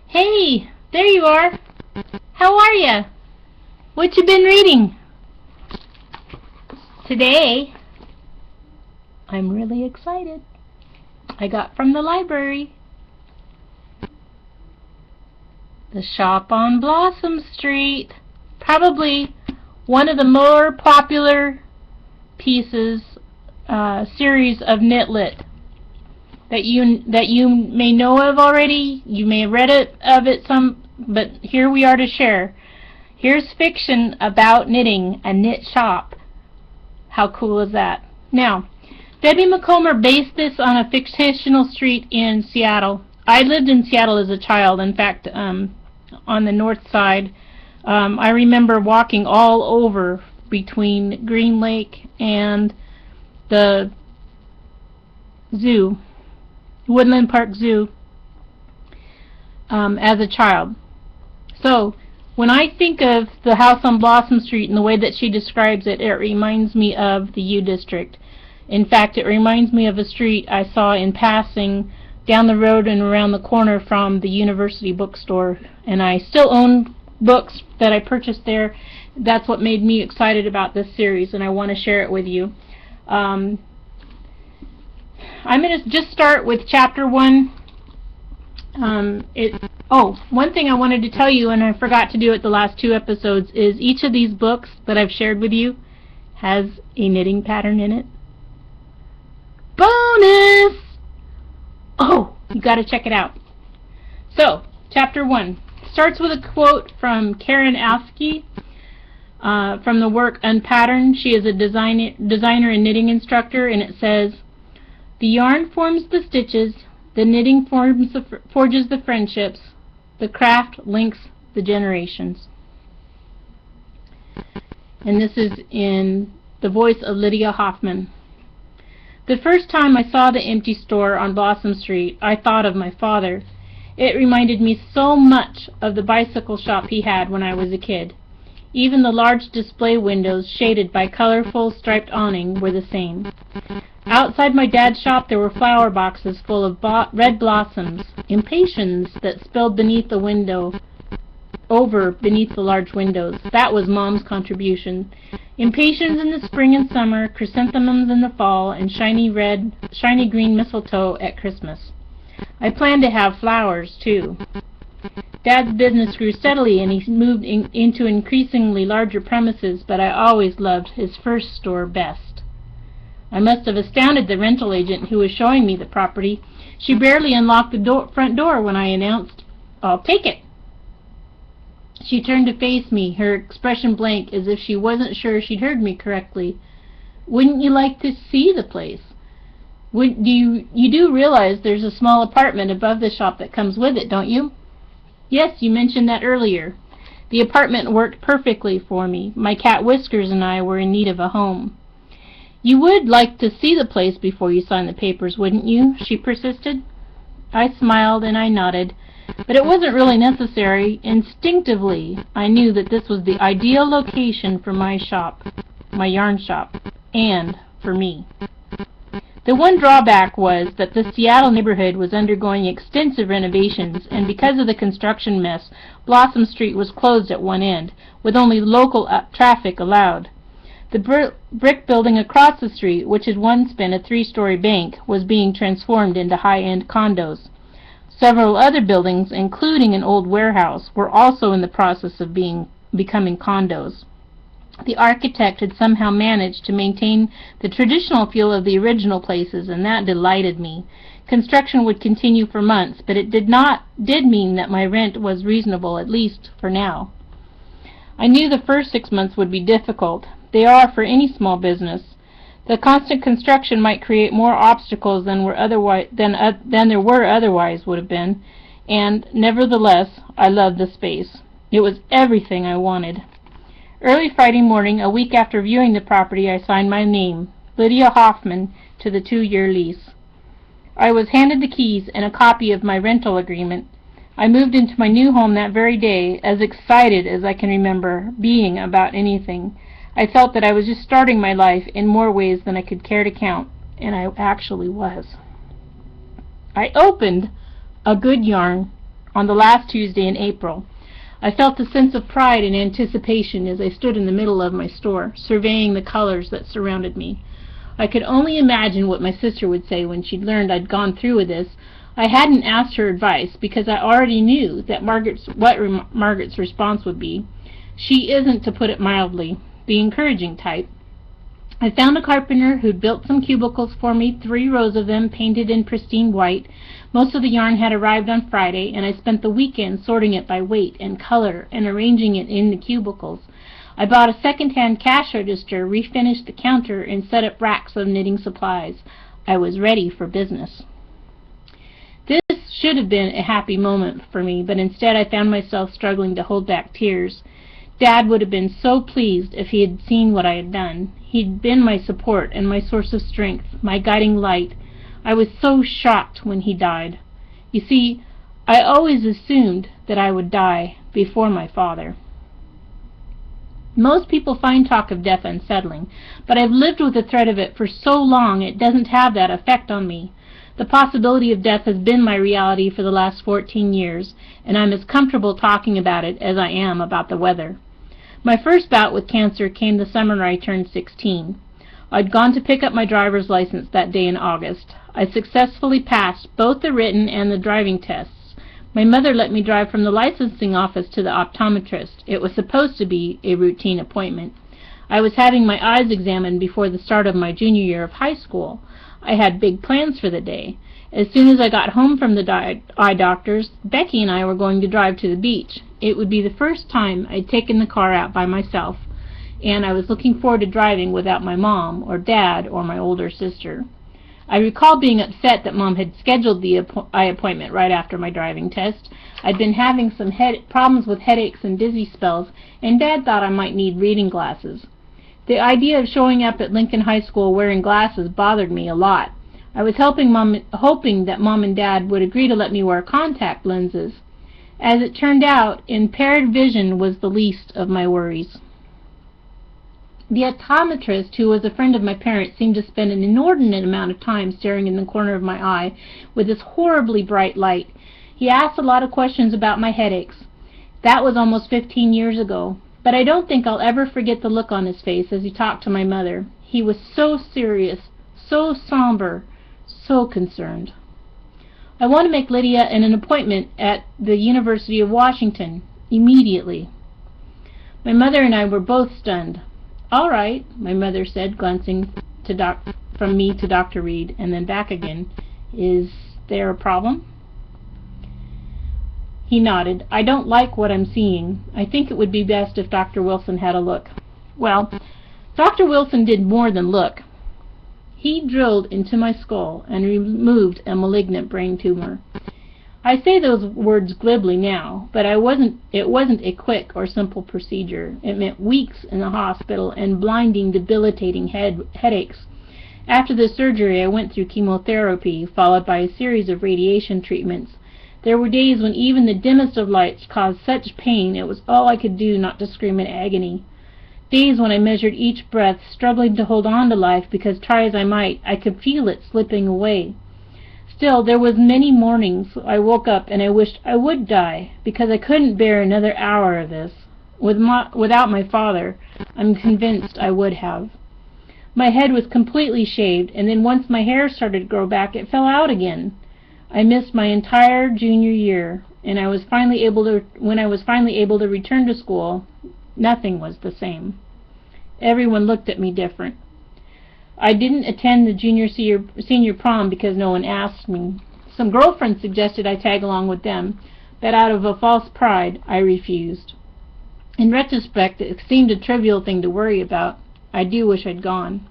Hey, there you are. How are ya? What you been reading? Today, I'm really excited. I got from the library The Shop on Blossom Street. Probably one of the more popular pieces, series of KNITLIT that you may know of already. You may have read of it some, but here we are to share. Here's fiction about knitting, a knit shop. How cool is that? Now, Debbie Macomber based this on a fictional street in Seattle. I lived in Seattle as a child. In fact, on the north side, I remember walking all over between Green Lake and the zoo, Woodland Park Zoo, as a child. So when I think of the house on Blossom Street and the way that she describes it, it reminds me of the U District. In fact, it reminds me of a street I saw in passing down the road and around the corner from the University bookstore. And I still own books that I purchased there. That's what made me excited about this series, and I want to share it with you. I'm going to just start with chapter 1. One thing I wanted to tell you, and I forgot to do it the last 2 episodes, is each of these books that I've shared with you has a knitting pattern in it. Bonus! Oh, you got to check it out. So, chapter 1 starts with a quote from Karen Askey from the work Unpatterned. She is a designer and knitting instructor, and it says, "The yarn forms the stitches, the knitting forges the friendships, the craft links the generations." And this is in the voice of Lydia Hoffman. "The first time I saw the empty store on Blossom Street, I thought of my father. It reminded me so much of the bicycle shop he had when I was a kid. Even the large display windows shaded by colorful striped awning were the same. Outside my dad's shop there were flower boxes full of red blossoms, impatiens that spilled beneath the large windows. That was Mom's contribution. Impatiens in the spring and summer, chrysanthemums in the fall, and shiny green mistletoe at Christmas. I planned to have flowers, too. Dad's business grew steadily, and he moved into increasingly larger premises, but I always loved his first store best. I must have astounded the rental agent who was showing me the property. She barely unlocked the front door when I announced, 'I'll take it.' She turned to face me, her expression blank, as if she wasn't sure she'd heard me correctly. 'Wouldn't you like to see the place? You do realize there's a small apartment above the shop that comes with it, don't you?' 'Yes, you mentioned that earlier. The apartment worked perfectly for me. My cat Whiskers and I were in need of a home.' 'You would like to see the place before you sign the papers, wouldn't you?' she persisted. I smiled and I nodded, but it wasn't really necessary. Instinctively, I knew that this was the ideal location for my shop, my yarn shop, and for me. The one drawback was that the Seattle neighborhood was undergoing extensive renovations, and because of the construction mess, Blossom Street was closed at one end, with only local traffic allowed. The brick building across the street, which had once been a 3-story bank, was being transformed into high-end condos. Several other buildings, including an old warehouse, were also in the process of becoming condos. The architect had somehow managed to maintain the traditional feel of the original places, and that delighted me. Construction would continue for months, but it did mean that my rent was reasonable, at least for now. I knew the first 6 months would be difficult. They are for any small business. The constant construction might create more obstacles than there otherwise would have been, and nevertheless, I loved the space. It was everything I wanted. Early Friday morning, a week after viewing the property, I signed my name, Lydia Hoffman, to the 2-year lease. I was handed the keys and a copy of my rental agreement. I moved into my new home that very day, as excited as I can remember being about anything. I felt that I was just starting my life in more ways than I could care to count, and I actually was. I opened a good yarn on the last Tuesday in April. I felt a sense of pride and anticipation as I stood in the middle of my store, surveying the colors that surrounded me. I could only imagine what my sister would say when she'd learned I'd gone through with this. I hadn't asked her advice because I already knew that Margaret's response would be. She isn't, to put it mildly, the encouraging type. I found a carpenter who'd built some cubicles for me, 3 rows of them painted in pristine white. Most of the yarn had arrived on Friday, and I spent the weekend sorting it by weight and color and arranging it in the cubicles. I bought a second-hand cash register, refinished the counter, and set up racks of knitting supplies. I was ready for business. This should have been a happy moment for me, but instead I found myself struggling to hold back tears. Dad would have been so pleased if he had seen what I had done. He'd been my support and my source of strength, my guiding light. I was so shocked when he died. You see, I always assumed that I would die before my father. Most people find talk of death unsettling, but I've lived with the threat of it for so long it doesn't have that effect on me. The possibility of death has been my reality for the last 14 years, and I'm as comfortable talking about it as I am about the weather. My first bout with cancer came the summer I turned 16. I'd gone to pick up my driver's license that day in August. I successfully passed both the written and the driving tests. My mother let me drive from the licensing office to the optometrist. It was supposed to be a routine appointment. I was having my eyes examined before the start of my junior year of high school. I had big plans for the day. As soon as I got home from the eye doctor's, Becky and I were going to drive to the beach. It would be the first time I'd taken the car out by myself, and I was looking forward to driving without my mom or dad or my older sister. I recall being upset that Mom had scheduled the eye appointment right after my driving test. I'd been having some problems with headaches and dizzy spells, and Dad thought I might need reading glasses. The idea of showing up at Lincoln High School wearing glasses bothered me a lot. I was hoping that Mom and Dad would agree to let me wear contact lenses. As it turned out, impaired vision was the least of my worries. The optometrist, who was a friend of my parents, seemed to spend an inordinate amount of time staring in the corner of my eye with this horribly bright light. He asked a lot of questions about my headaches. That was almost 15 years ago, but I don't think I'll ever forget the look on his face as he talked to my mother. He was so serious, so somber, so concerned. I want to make Lydia an appointment at the University of Washington, immediately. My mother and I were both stunned. "All right," my mother said, glancing from me to Dr. Reed and then back again. "Is there a problem?" He nodded. "I don't like what I'm seeing. I think it would be best if Dr. Wilson had a look." Well, Dr. Wilson did more than look. He drilled into my skull and removed a malignant brain tumor. I say those words glibly now, but it wasn't a quick or simple procedure. It meant weeks in the hospital and blinding, debilitating headaches. After the surgery, I went through chemotherapy, followed by a series of radiation treatments. There were days when even the dimmest of lights caused such pain it was all I could do not to scream in agony. Days when I measured each breath, struggling to hold on to life because, try as I might, I could feel it slipping away. Still, there was many mornings I woke up and I wished I would die, because I couldn't bear another hour of this. Without my father, I'm convinced I would have. My head was completely shaved, and then once my hair started to grow back, it fell out again. I missed my entire junior year, and when I was finally able to return to school, nothing was the same. Everyone looked at me different. I didn't attend the senior prom because no one asked me. Some girlfriends suggested I tag along with them, but out of a false pride, I refused. In retrospect, it seemed a trivial thing to worry about. I do wish I'd gone.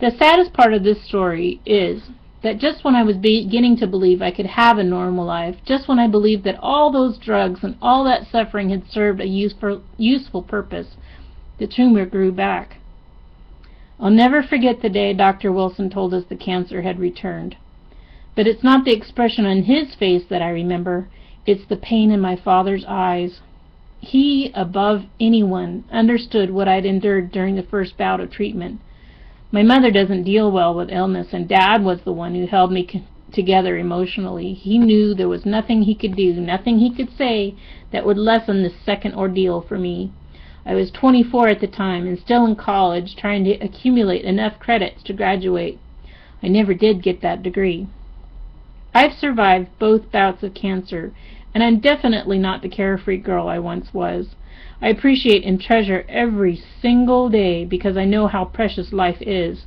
The saddest part of this story is that just when I was beginning to believe I could have a normal life, just when I believed that all those drugs and all that suffering had served a useful purpose, the tumor grew back. I'll never forget the day Dr. Wilson told us the cancer had returned. But it's not the expression on his face that I remember, it's the pain in my father's eyes. He, above anyone, understood what I'd endured during the first bout of treatment. My mother doesn't deal well with illness, and Dad was the one who held me together emotionally. He knew there was nothing he could do, nothing he could say that would lessen this second ordeal for me. I was 24 at the time and still in college, trying to accumulate enough credits to graduate. I never did get that degree. I've survived both bouts of cancer, and I'm definitely not the carefree girl I once was. I appreciate and treasure every single day because I know how precious life is.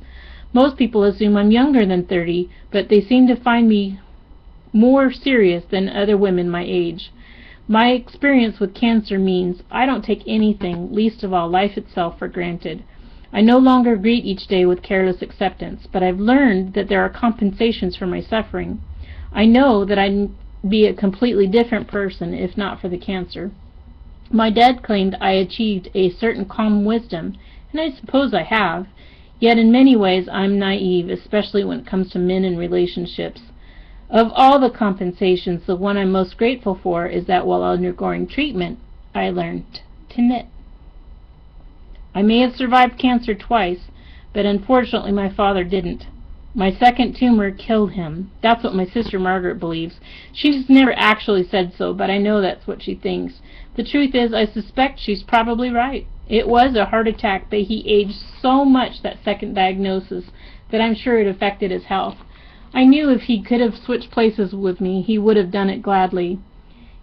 Most people assume I'm younger than 30, but they seem to find me more serious than other women my age. My experience with cancer means I don't take anything, least of all life itself, for granted. I no longer greet each day with careless acceptance, but I've learned that there are compensations for my suffering. I know that I'd be a completely different person if not for the cancer. My dad claimed I achieved a certain calm wisdom, and I suppose I have. Yet in many ways I'm naive, especially when it comes to men and relationships. Of all the compensations, the one I'm most grateful for is that while undergoing treatment, I learned to knit. I may have survived cancer twice, but unfortunately my father didn't. My second tumor killed him. That's what my sister Margaret believes. She's never actually said so, but I know that's what she thinks. The truth is, I suspect she's probably right. It was a heart attack, but he aged so much that second diagnosis that I'm sure it affected his health. I knew if he could have switched places with me, he would have done it gladly.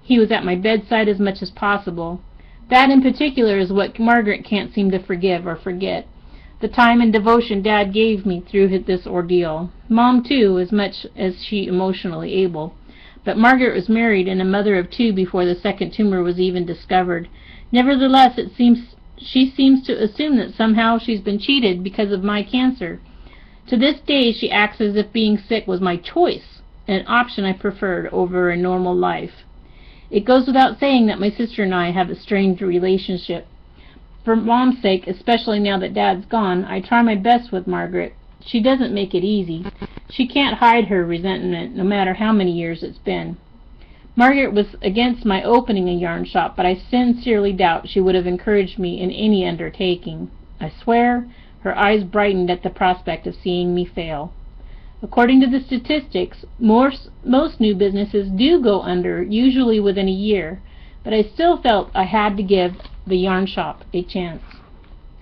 He was at my bedside as much as possible. That in particular is what Margaret can't seem to forgive or forget. The time and devotion Dad gave me through this ordeal. Mom, too, as much as she emotionally able. But Margaret was married and a mother of 2 before the second tumor was even discovered. Nevertheless, she seems to assume that somehow she's been cheated because of my cancer. To this day, she acts as if being sick was my choice, an option I preferred over a normal life. It goes without saying that my sister and I have a strained relationship. For Mom's sake, especially now that Dad's gone, I try my best with Margaret. She doesn't make it easy. She can't hide her resentment, no matter how many years it's been. Margaret was against my opening a yarn shop, but I sincerely doubt she would have encouraged me in any undertaking. I swear, her eyes brightened at the prospect of seeing me fail. According to the statistics, most new businesses do go under, usually within a year, but I still felt I had to give the yarn shop a chance.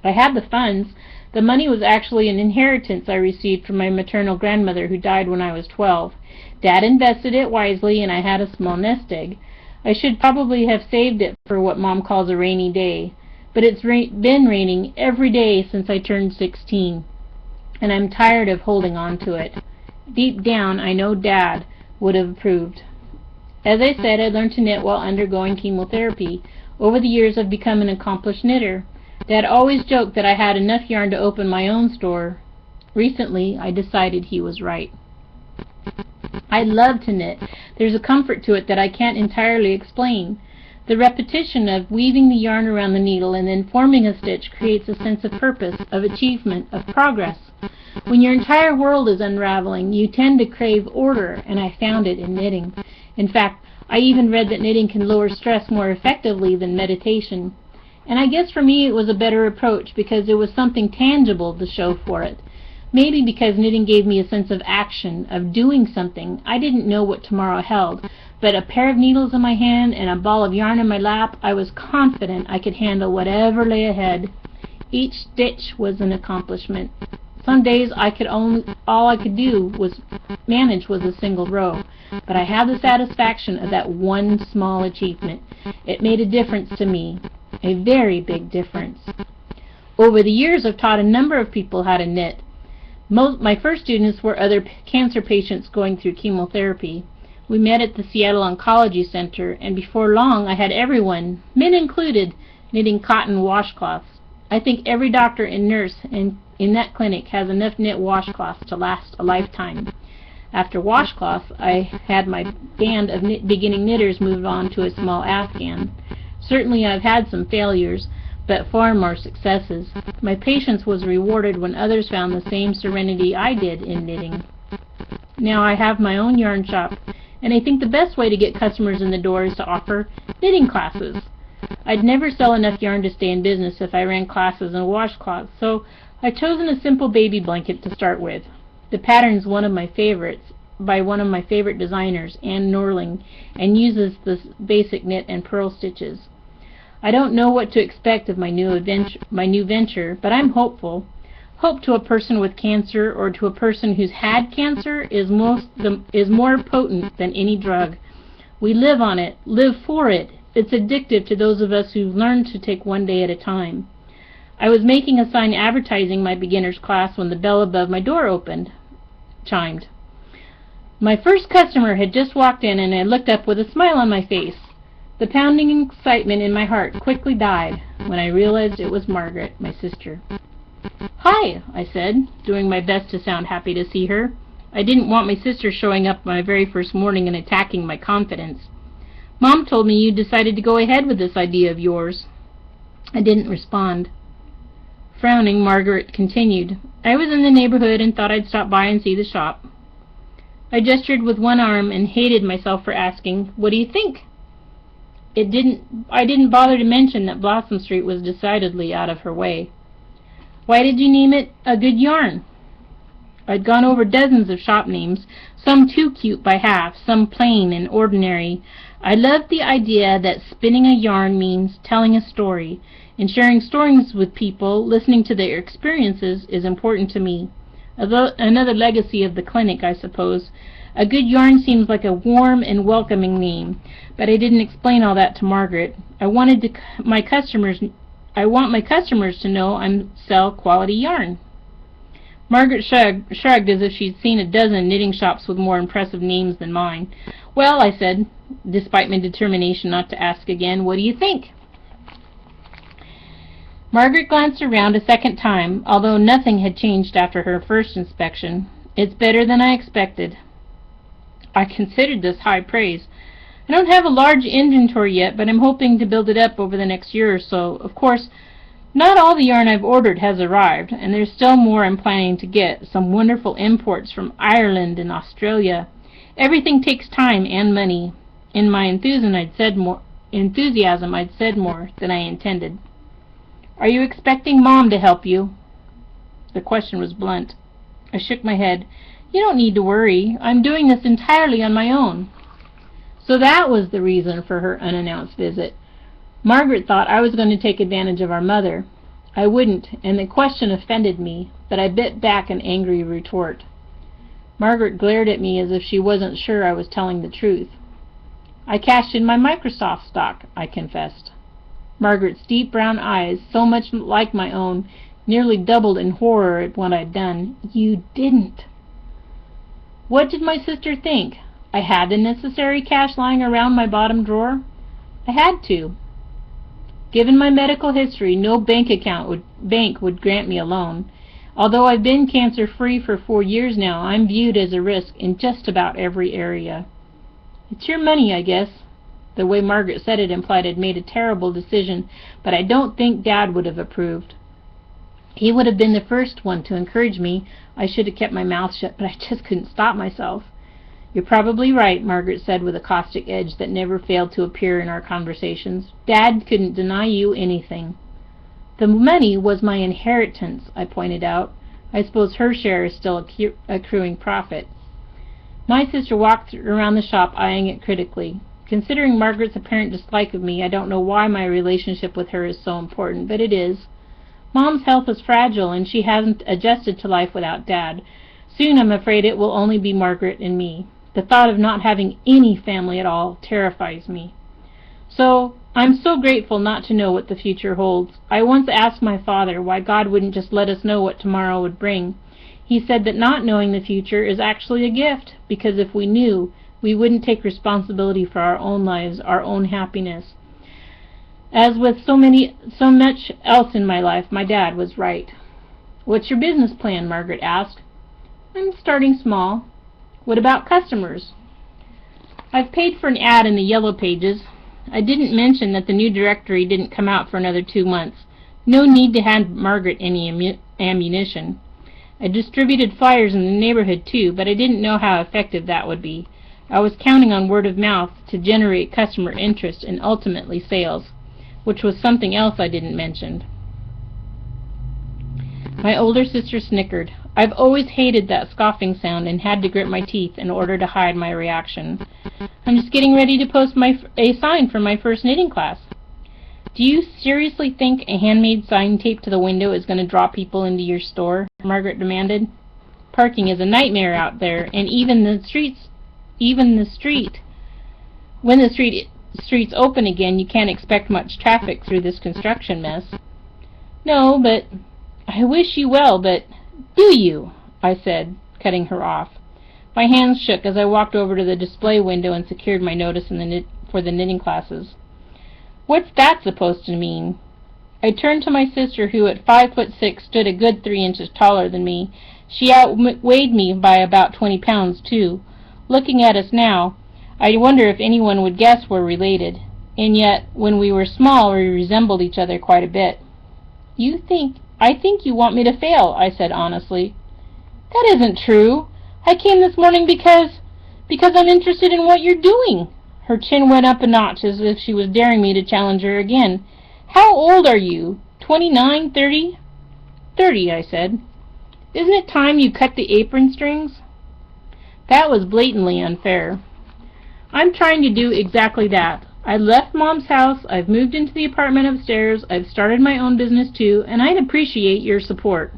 I had the funds. The money was actually an inheritance I received from my maternal grandmother who died when I was 12. Dad invested it wisely and I had a small nest egg. I should probably have saved it for what Mom calls a rainy day, but it's been raining every day since I turned 16, and I'm tired of holding on to it. Deep down, I know Dad would have approved. As I said, I learned to knit while undergoing chemotherapy. Over the years, I've become an accomplished knitter. Dad always joked that I had enough yarn to open my own store. Recently, I decided he was right. I love to knit. There's a comfort to it that I can't entirely explain. The repetition of weaving the yarn around the needle and then forming a stitch creates a sense of purpose, of achievement, of progress. When your entire world is unraveling, you tend to crave order, and I found it in knitting. In fact, I even read that knitting can lower stress more effectively than meditation. And I guess for me it was a better approach because there was something tangible to show for it. Maybe because knitting gave me a sense of action, of doing something. I didn't know what tomorrow held, but a pair of needles in my hand and a ball of yarn in my lap, I was confident I could handle whatever lay ahead. Each stitch was an accomplishment. Some days all I could do was manage was a single row, but I had the satisfaction of that one small achievement. It made a difference to me, a very big difference. Over the years, I've taught a number of people how to knit. My first students were other cancer patients going through chemotherapy. We met at the Seattle Oncology Center, and before long I had everyone, men included, knitting cotton washcloths. I think every doctor and nurse in that clinic has enough knit washcloths to last a lifetime. After washcloths, I had my band of beginning knitters move on to a small afghan. Certainly I've had some failures, but far more successes. My patience was rewarded when others found the same serenity I did in knitting. Now I have my own yarn shop, and I think the best way to get customers in the door is to offer knitting classes. I'd never sell enough yarn to stay in business if I ran classes and washcloths, so I've chosen a simple baby blanket to start with. The pattern's one of my favorites. by one of my favorite designers, Anne Norling, and uses the basic knit and purl stitches. I don't know what to expect of my new venture, but I'm hopeful. Hope to a person with cancer or to a person who's had cancer is more potent than any drug. We live on it, live for it. It's addictive to those of us who've learned to take one day at a time. I was making a sign advertising my beginner's class when the bell above my door chimed. My first customer had just walked in, and I looked up with a smile on my face. The pounding excitement in my heart quickly died when I realized it was Margaret, my sister. "Hi," I said, doing my best to sound happy to see her. I didn't want my sister showing up my very first morning and attacking my confidence. "Mom told me you decided to go ahead with this idea of yours." I didn't respond. Frowning, Margaret continued, "I was in the neighborhood and thought I'd stop by and see the shop." I gestured with one arm and hated myself for asking, "What do you think?" I didn't bother to mention that Blossom Street was decidedly out of her way. "Why did you name it A Good Yarn?" I'd gone over dozens of shop names, some too cute by half, some plain and ordinary. I loved the idea that spinning a yarn means telling a story, and sharing stories with people, listening to their experiences, is important to me. Another legacy of the clinic, I suppose. A Good Yarn seems like a warm and welcoming name, but I didn't explain all that to Margaret. I want my customers to know I sell quality yarn. Margaret shrugged as if she'd seen a dozen knitting shops with more impressive names than mine. "Well," I said, despite my determination not to ask again, "what do you think?" Margaret glanced around a second time, although nothing had changed after her first inspection. "It's better than I expected." I considered this high praise. I don't have a large inventory yet, but I'm hoping to build it up over the next year or so. Of course, not all the yarn I've ordered has arrived, and there's still more I'm planning to get, some wonderful imports from Ireland and Australia. Everything takes time and money. In my enthusiasm, I'd said more than I intended. "Are you expecting Mom to help you?" The question was blunt. I shook my head. "You don't need to worry. I'm doing this entirely on my own." So that was the reason for her unannounced visit. Margaret thought I was going to take advantage of our mother. I wouldn't, and the question offended me, but I bit back an angry retort. Margaret glared at me as if she wasn't sure I was telling the truth. "I cashed in my Microsoft stock," I confessed. Margaret's deep brown eyes, so much like my own, nearly doubled in horror at what I'd done. "You didn't." What did my sister think? I had the necessary cash lying around my bottom drawer? I had to. Given my medical history, no bank would grant me a loan. Although I've been cancer-free for 4 years now, I'm viewed as a risk in just about every area. "It's your money, I guess." The way Margaret said it implied I'd made a terrible decision, but I don't think Dad would have approved. He would have been the first one to encourage me. I should have kept my mouth shut, but I just couldn't stop myself. "You're probably right," Margaret said with a caustic edge that never failed to appear in our conversations. "Dad couldn't deny you anything." "The money was my inheritance," I pointed out. "I suppose her share is still accruing profit." My sister walked around the shop, eyeing it critically. Considering Margaret's apparent dislike of me, I don't know why my relationship with her is so important, but it is. Mom's health is fragile, and she hasn't adjusted to life without Dad. Soon, I'm afraid, it will only be Margaret and me. The thought of not having any family at all terrifies me. So, I'm so grateful not to know what the future holds. I once asked my father why God wouldn't just let us know what tomorrow would bring. He said that not knowing the future is actually a gift, because if we knew, we wouldn't take responsibility for our own lives, our own happiness. As with so much else in my life, my dad was right. "What's your business plan?" Margaret asked. "I'm starting small." "What about customers?" "I've paid for an ad in the Yellow Pages." I didn't mention that the new directory didn't come out for another 2 months. No need to hand Margaret any ammunition. I distributed flyers in the neighborhood too, but I didn't know how effective that would be. I was counting on word of mouth to generate customer interest and ultimately sales, which was something else I didn't mention. My older sister snickered. I've always hated that scoffing sound and had to grit my teeth in order to hide my reaction. I'm just getting ready to post a sign for my first knitting class. Do you seriously think a handmade sign taped to the window is going to draw people into your store? Margaret demanded. Parking is a nightmare out there, and when the streets open again, you can't expect much traffic through this construction mess. No, but I wish you well, but do you? I said, cutting her off. My hands shook as I walked over to the display window and secured my notice for the knitting classes. What's that supposed to mean? I turned to my sister, who at 5'6" stood a good 3 inches taller than me. She outweighed me by about 20 pounds, too. Looking at us now, I wonder if anyone would guess we're related. And yet, when we were small, we resembled each other quite a bit. I think you want me to fail, I said honestly. That isn't true. I came this morning because I'm interested in what you're doing. Her chin went up a notch as if she was daring me to challenge her again. How old are you? 29, 30? 30, I said. Isn't it time you cut the apron strings? That was blatantly unfair. I'm trying to do exactly that. I left Mom's house, I've moved into the apartment upstairs, I've started my own business too, and I'd appreciate your support.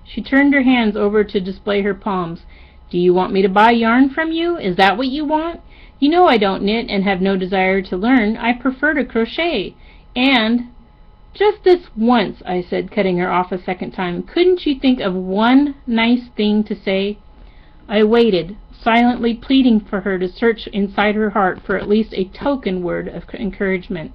She turned her hands over to display her palms. Do you want me to buy yarn from you? Is that what you want? You know I don't knit and have no desire to learn. I prefer to crochet. And just this once, I said, cutting her off a second time, couldn't you think of one nice thing to say? I waited, silently pleading for her to search inside her heart for at least a token word of encouragement.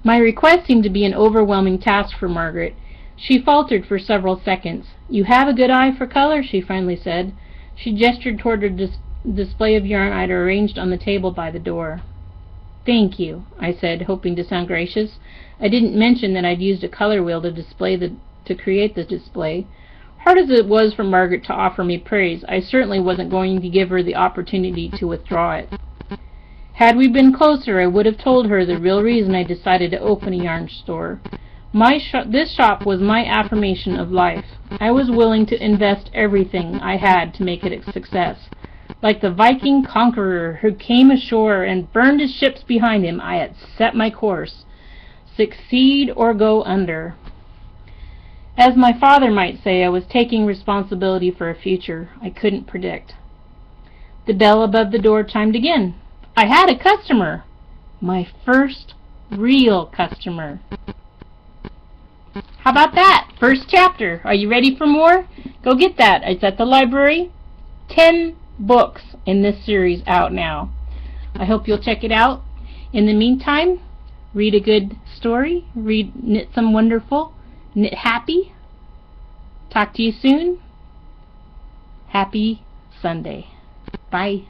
My request seemed to be an overwhelming task for Margaret. She faltered for several seconds. You have a good eye for color, she finally said. She gestured toward a display of yarn I'd arranged on the table by the door. Thank you, I said, hoping to sound gracious. I didn't mention that I'd used a color wheel to create the display. Hard as it was for Margaret to offer me praise, I certainly wasn't going to give her the opportunity to withdraw it. Had we been closer, I would have told her the real reason I decided to open a yarn store. This shop was my affirmation of life. I was willing to invest everything I had to make it a success. Like the Viking conqueror who came ashore and burned his ships behind him, I had set my course. Succeed or go under. As my father might say, I was taking responsibility for a future I couldn't predict. The bell above the door chimed again. I had a customer. My first real customer. How about that? First chapter. Are you ready for more? Go get that. It's at the library. 10 books in this series out now. I hope you'll check it out. In the meantime, read a good story. Knit some wonderful. Knit happy. Talk to you soon. Happy Sunday. Bye.